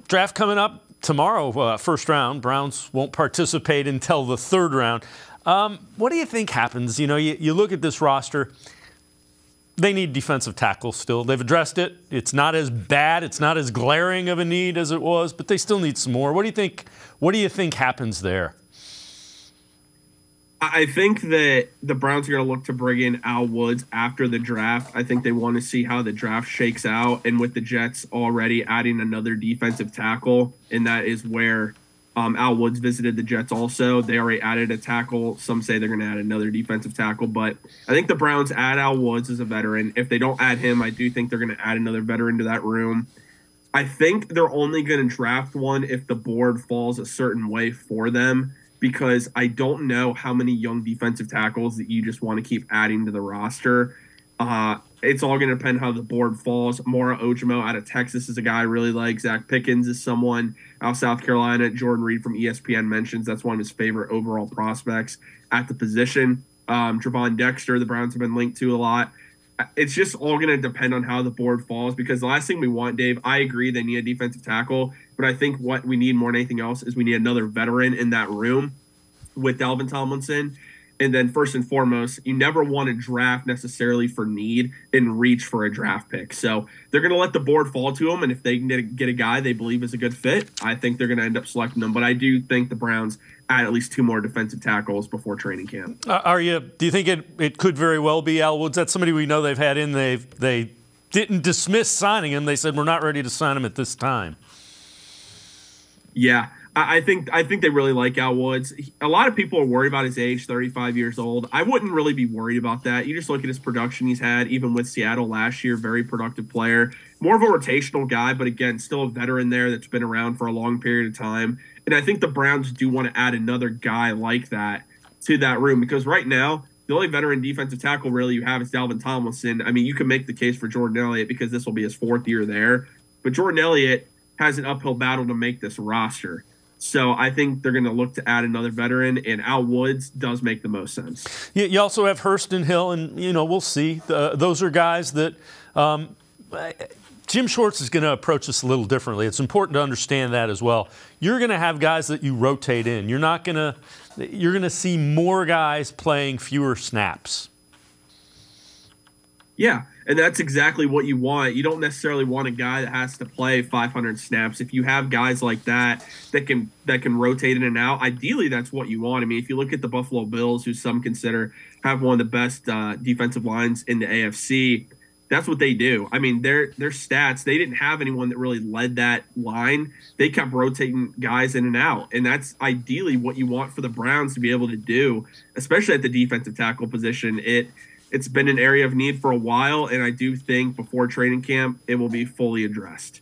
Draft coming up tomorrow, first round. Browns won't participate until the third round. What do you think happens? You know, you look at this roster. They need defensive tackles still. They've addressed it. It's not as bad. It's not as glaring of a need as it was, but they still need some more. What do you think? What do you think happens there? I think that the Browns are going to look to bring in Al Woods after the draft. I think they want to see how the draft shakes out. And with the Jets already adding another defensive tackle, and that is where Al Woods visited the Jets also. They already added a tackle. Some say they're going to add another defensive tackle. But I think the Browns add Al Woods as a veteran. If they don't add him, I do think they're going to add another veteran to that room. I think they're only going to draft one if the board falls a certain way for them, because I don't know how many young defensive tackles that you just want to keep adding to the roster. It's all going to depend how the board falls. Mora Ojimo out of Texas is a guy I really like. Zach Pickens is someone out of South Carolina. Jordan Reed from ESPN mentions that's one of his favorite overall prospects at the position. Trevon Dexter, the Browns have been linked to a lot. It's just all going to depend on how the board falls, because the last thing we want, Dave, I agree they need a defensive tackle, but I think what we need more than anything else is we need another veteran in that room with Dalvin Tomlinson. And then first and foremost, you never want to draft necessarily for need and reach for a draft pick. So they're going to let the board fall to them, and if they can get a guy they believe is a good fit, I think they're going to end up selecting them. But I do think the Browns add at least two more defensive tackles before training camp. Do you think it could very well be Al Woods? That's somebody we know they've had in. They didn't dismiss signing him. They said, we're not ready to sign him at this time. Yeah. I think they really like Al Woods. A lot of people are worried about his age, 35 years old. I wouldn't really be worried about that. You just look at his production he's had, even with Seattle last year, very productive player. More of a rotational guy, but again, still a veteran there that's been around for a long period of time. And I think the Browns do want to add another guy like that to that room, because right now, the only veteran defensive tackle really you have is Dalvin Tomlinson. I mean, you can make the case for Jordan Elliott because this will be his fourth year there. But Jordan Elliott has an uphill battle to make this roster. So I think they're going to look to add another veteran, and Al Woods does make the most sense. You also have Hurst and Hill, and, we'll see. Those are guys that Jim Schwartz is going to approach this a little differently. It's important to understand that as well. You're going to have guys that you rotate in. You're going to see more guys playing fewer snaps. Yeah, and that's exactly what you want. You don't necessarily want a guy that has to play 500 snaps. If you have guys like that can rotate in and out, ideally that's what you want. I mean, if you look at the Buffalo Bills, who some consider have one of the best defensive lines in the AFC, that's what they do. I mean, their stats, they didn't have anyone that really led that line. They kept rotating guys in and out, and that's ideally what you want for the Browns to be able to do, especially at the defensive tackle position. It's been an area of need for a while, and I do think before training camp it will be fully addressed.